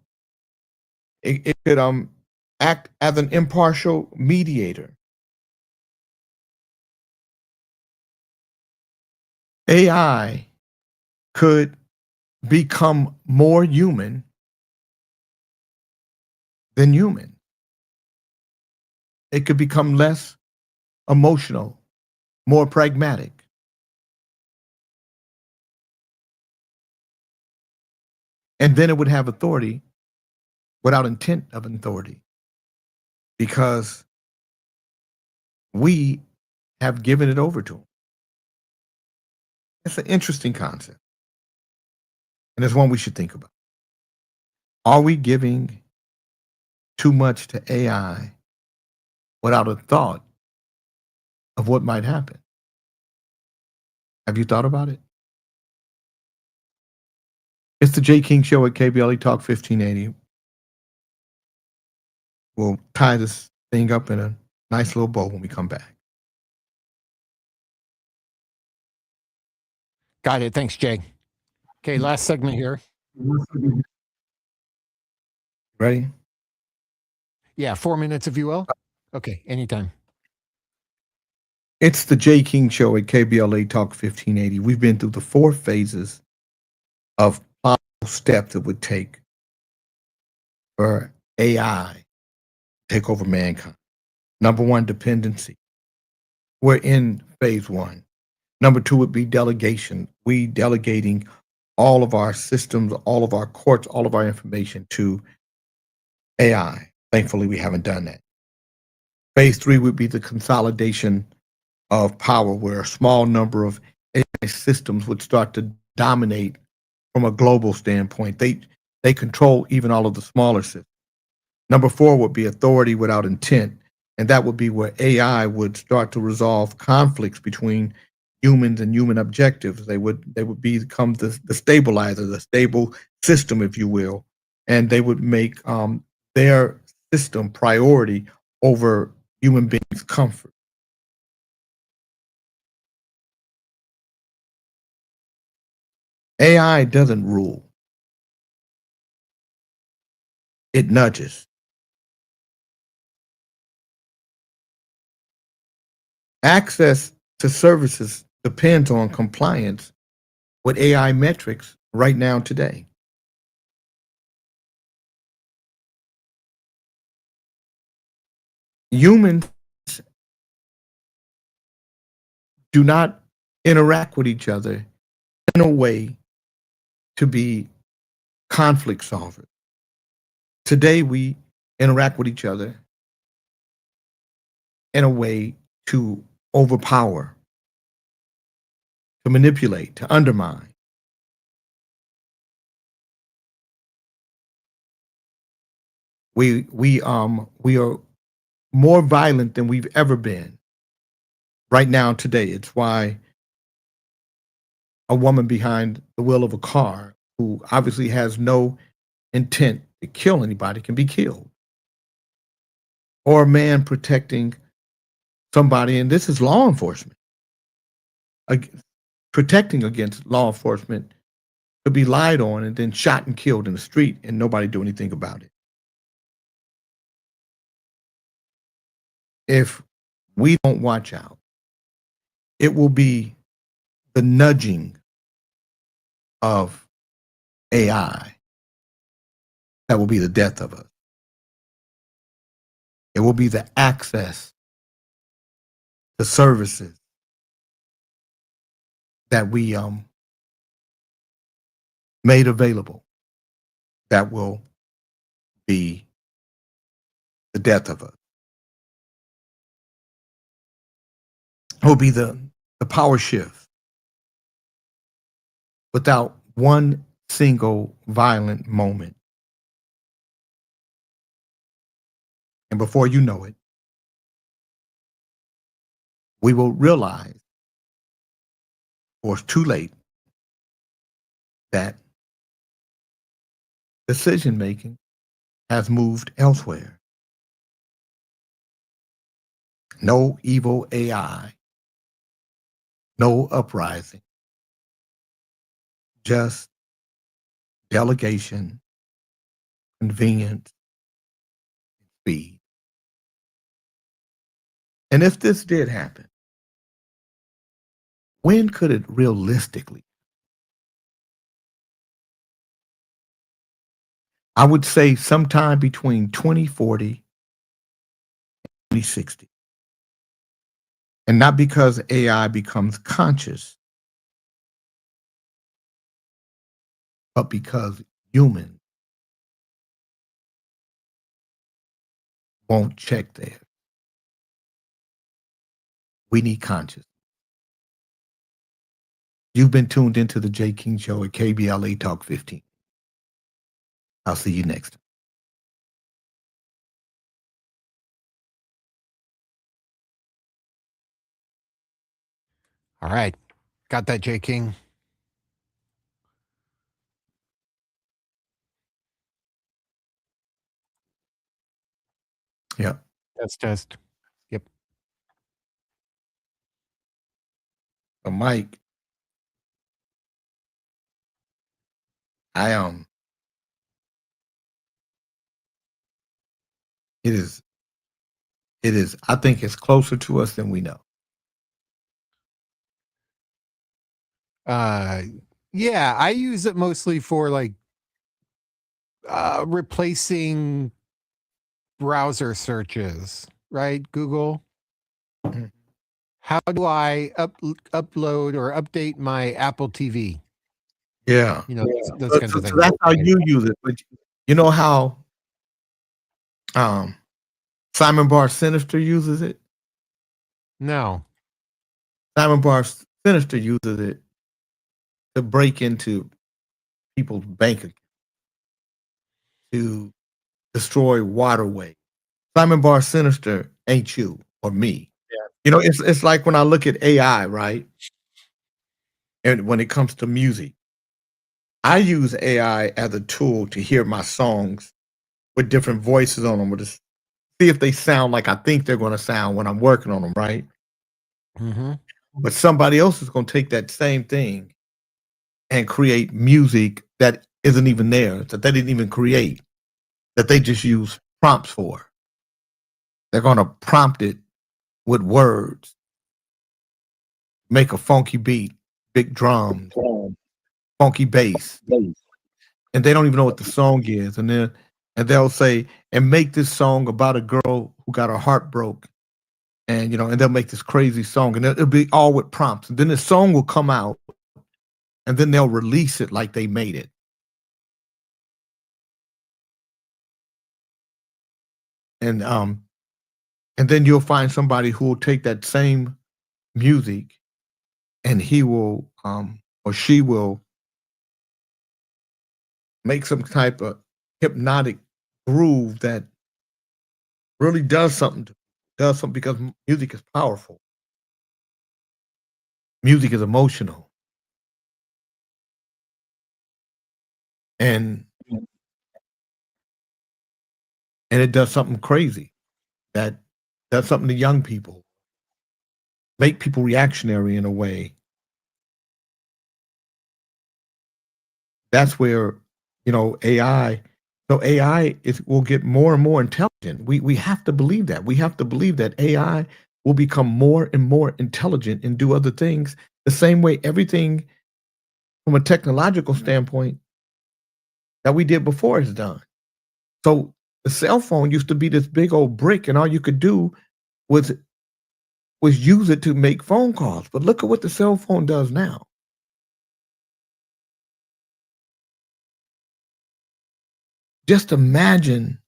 It could act as an impartial mediator. AI could become more human than human. It could become less emotional, more pragmatic. And then it would have authority without intent of authority because we have given it over to them. It's an interesting concept. And it's one we should think about. Are we giving too much to AI without a thought of what might happen? Have you thought about it? It's the Jay King Show at KBLA Talk 1580. We'll tie this thing up in a nice little bow when we come back. Got it. Thanks, Jay. Okay, last segment here. Ready? Yeah, 4 minutes if you will. Okay, anytime. It's the Jay King Show at KBLA Talk 1580. We've been through the 4 phases of possible steps it would take for AI to take over mankind. Number 1, dependency. We're in phase 1. Number 2 would be delegation. We delegating all of our systems, all of our courts, all of our information to AI. Thankfully, we haven't done that. Phase 3 would be the consolidation of power, where a small number of AI systems would start to dominate from a global standpoint. They control even all of the smaller systems. Number 4 would be authority without intent, and that would be where AI would start to resolve conflicts between humans and human objectives. They would become the stabilizer, the stable system, if you will, and they would make their system priority over human beings' comfort. AI doesn't rule; it nudges. Access to services depends on compliance with AI metrics right now today. Humans do not interact with each other in a way to be conflict solvers. Today, we interact with each other in a way to overpower, to manipulate, to undermine. We are more violent than we've ever been right now today. It's why a woman behind the wheel of a car who obviously has no intent to kill anybody can be killed. Or a man protecting somebody, and this is law enforcement, protecting against law enforcement to be lied on and then shot and killed in the street and nobody do anything about it. If we don't watch out, it will be the nudging of AI that will be the death of us. It will be the access to services that we made available that will be the death of us. It will be the power shift without one single violent moment. And before you know it, we will realize, or it's too late, that decision making has moved elsewhere. No evil AI, no uprising, just delegation, convenience, speed. And if this did happen, when could it realistically? I would say sometime between 2040 and 2060. And not because AI becomes conscious, but because humans won't check there. We need conscious. You've been tuned into the J. King Show at KBLA Talk 15. I'll see you next time. All right. Got that, J. King? Yeah. Test. Yep. So Mike, I it is I think it's closer to us than we know. Yeah, I use it mostly for like replacing browser searches, right? Google. Mhm. How do I upload or update my Apple TV? Yeah. You know, those So, kinds so, of so things. that's how you use it. But you know how Simon Bar Sinister uses it? No. Simon Bar Sinister uses it to break into people's bank accounts, to destroy waterway. Simon Bar Sinister ain't you or me. Yeah. You know, it's like when I look at AI, right? And when it comes to music, I use AI as a tool to hear my songs with different voices on them, or to see if they sound like I think they're going to sound when I'm working on them, right? Mm-hmm. But somebody else is going to take that same thing and create music that isn't even theirs, that they didn't even create, that they just use prompts for. They're going to prompt it with words, make a funky beat, big drums, funky bass, and they don't even know what the song is. And they'll say, and make this song about a girl who got her heart broke. And and they'll make this crazy song, and it'll be all with prompts. And then the song will come out, and then they'll release it like they made it. And then you'll find somebody who will take that same music, and he will or she will make some type of hypnotic groove that really does something, because music is powerful. Music is emotional, and it does something crazy, that does something to young people, make people reactionary in a way. That's where AI. So AI will get more and more intelligent. We have to believe that. We have to believe that AI will become more and more intelligent and do other things the same way everything from a technological standpoint that we did before is done. So the cell phone used to be this big old brick, and all you could do was use it to make phone calls. But look at what the cell phone does now. Just imagine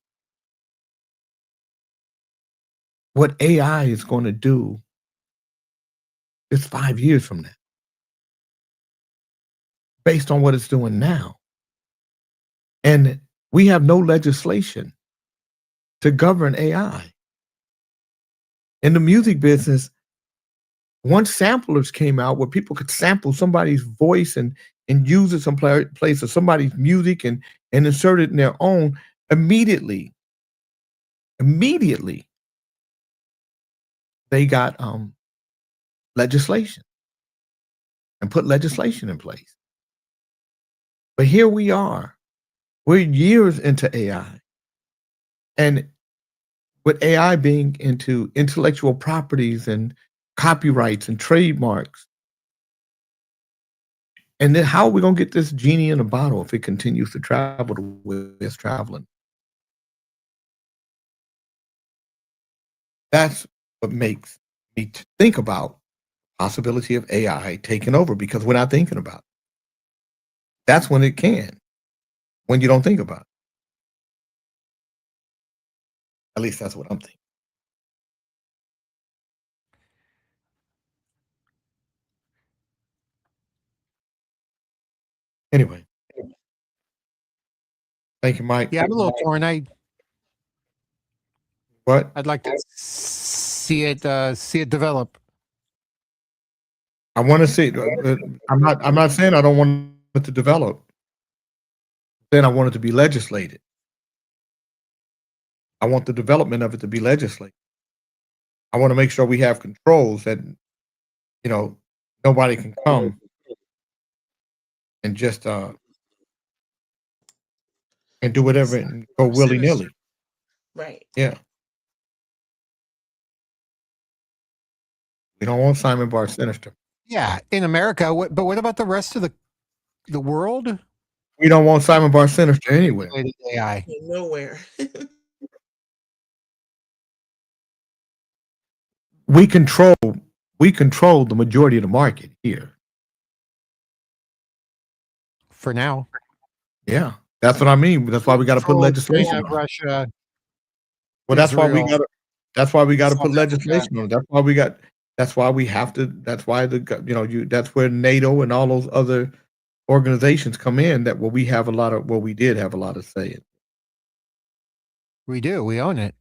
what AI is going to do just 5 years from now, based on what it's doing now. And we have no legislation to govern AI. In the music business, once samplers came out where people could sample somebody's voice and use it some place of somebody's music and insert it in their own, immediately they got legislation and put legislation in place. But here we are. We're years into AI. And with AI being into intellectual properties and copyrights and trademarks, and then how are we going to get this genie in a bottle if it continues to travel the way it's traveling? That's what makes me think about possibility of AI taking over, because we're not thinking about it. That's when it can, when you don't think about it. At least that's what I'm thinking. Anyway, thank you, Mike. Yeah, I'm a little torn. What? I'd like to see it develop. I want to see. I'm not saying I don't want it to develop. Then I want it to be legislated. I want the development of it to be legislated. I want to make sure we have controls that nobody can come and just and do whatever and go willy nilly. Right. Yeah, we don't want Simon Bar Sinister. Yeah, in America. But what about the rest of the world? We don't want Simon Bar Sinister anywhere. Regulated AI. Nowhere. We control the majority of the market here. For now. Yeah, that's what I mean. That's why we got to put legislation on it. Russia. Well, that's why we Israel, got to. That's why we got to put South legislation on it. That's why we have to. That's why that's where NATO and all those other organizations come in. That we have a lot of. Well, we did have a lot of say in. We do. We own it.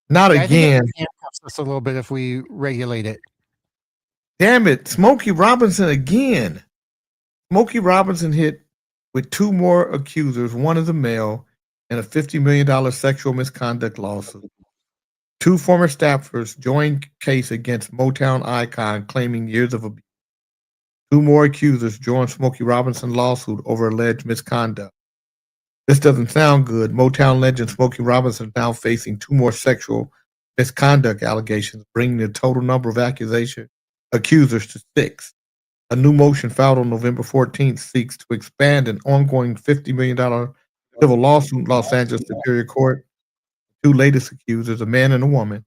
Not Yeah, I think again. it handcuffs us a little bit if we regulate it. Damn it. Smokey Robinson again. Smokey Robinson hit with 2 more accusers. One is a male in a $50 million sexual misconduct lawsuit. 2 former staffers joined case against Motown icon claiming years of abuse. 2 more accusers joined Smokey Robinson lawsuit over alleged misconduct. This doesn't sound good. Motown legend Smokey Robinson now facing 2 more sexual misconduct allegations, bringing the total number of accusers to 6. A new motion filed on November 14th seeks to expand an ongoing $50 million civil lawsuit in Los Angeles Superior Court. 2 latest accusers, a man and a woman,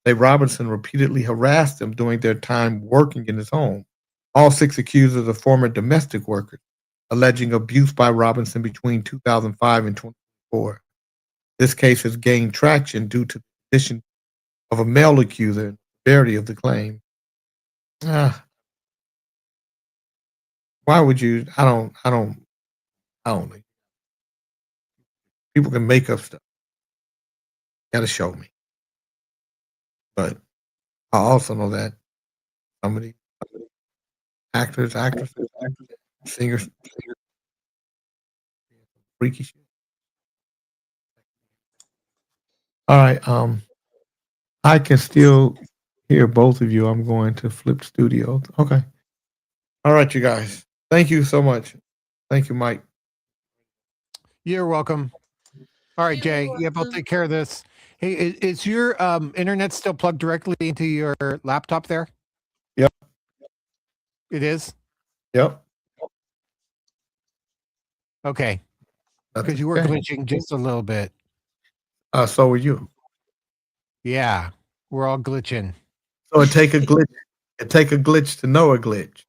say Robinson repeatedly harassed them during their time working in his home. All 6 accusers are former domestic workers, alleging abuse by Robinson between 2005 and 2024. This case has gained traction due to the addition of a male accuser and the severity of the claim. Why would you? I don't. People can make up stuff. Got to show me. But I also know that some of the actors, singers, freaky shit. All right. I can still hear both of you. I'm going to flip studio. Okay. All right, you guys. Thank you so much. Thank you, Mike. You're welcome. All right, Jay. Yep, I'll take care of this. Hey, is your internet still plugged directly into your laptop there? Yep. It is? Yep. Okay. Because you were glitching just a little bit. So are you. Yeah, we're all glitching. So it take a glitch. It take a glitch to know a glitch.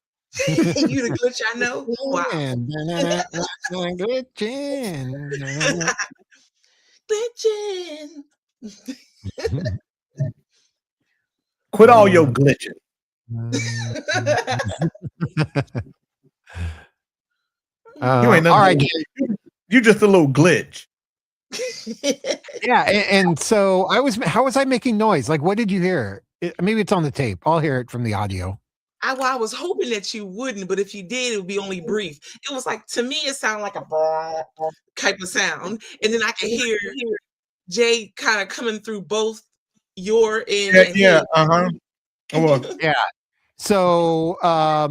You the glitch I know? Wow. Glitching. Quit all your glitching. You ain't nothing. All right. You just a little glitch. Yeah, and so how was I making noise? Like, what did you hear? Maybe it's on the tape. I'll hear it from the audio. I was hoping that you wouldn't, but if you did, it would be only brief. It was like, to me, it sounded like a type of sound, and then I could hear Jay kind of coming through both your end. Yeah. Well, yeah. So, I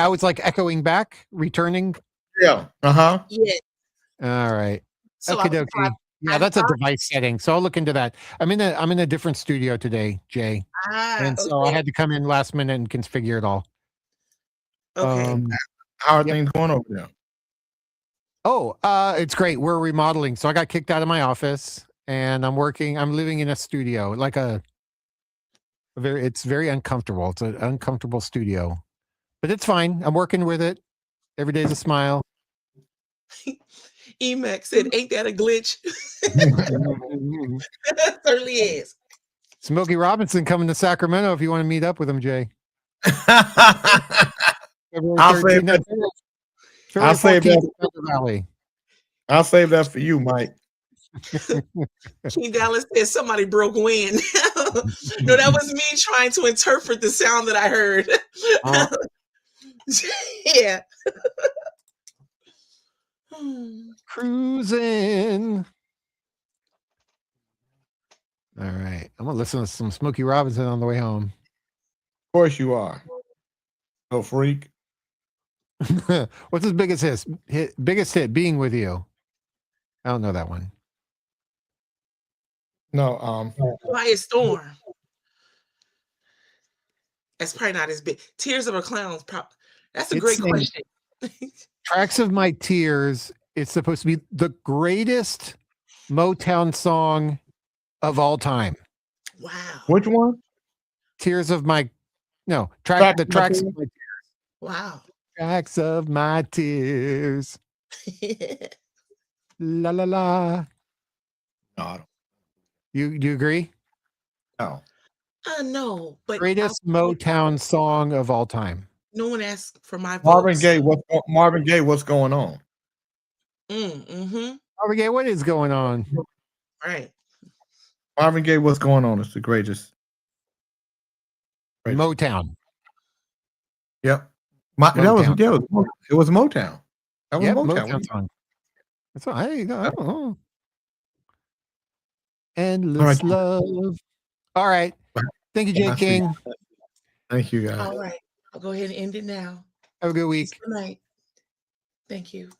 was like echoing back, returning. Yeah. Yeah. All right. So okay. Yeah, that's a device setting. So I'll look into that. I'm in a different studio today, Jay. And so I had to come in last minute and configure it all. Okay. How are things going over there? Oh, it's great. We're remodeling. So I got kicked out of my office and I'm living in a studio, like it's very uncomfortable. It's an uncomfortable studio, but it's fine. I'm working with it. Every day's a smile. Emac said, "Ain't that a glitch?" Certainly is. Smokey Robinson coming to Sacramento if you want to meet up with him, Jay. I'll save that for you, Mike. King Dallas said somebody broke wind. No, that was me trying to interpret the sound that I heard. Yeah. Cruising. All right. I'm going to listen to some Smokey Robinson on the way home. Of course you are. Oh, freak. What's his biggest hit? Biggest hit, Being With You. I don't know that one. No. Quiet Storm. That's probably not as big. Tears of a Clown's that's a great question. Tracks of My Tears. It's supposed to be the greatest Motown song of all time. Wow. Which one? Tracks of My Tears. Wow. Tracks of My Tears. La la la. No. You agree? No. No, but greatest Motown song of all time. No one asked for my votes. Marvin Gaye, what's going on? Mm-hmm. Marvin Gaye, what is going on? Right. Marvin Gaye, what's going on? It's the greatest. Motown. Yep. Motown. It was Motown. That was Yep, Motown. Motown song. That's all. I don't know. All Endless right. love. All right. Thank you, Jay I see. King. Thank you, guys. All right. I'll go ahead and end it now. Have a good week. Good night. Thank you.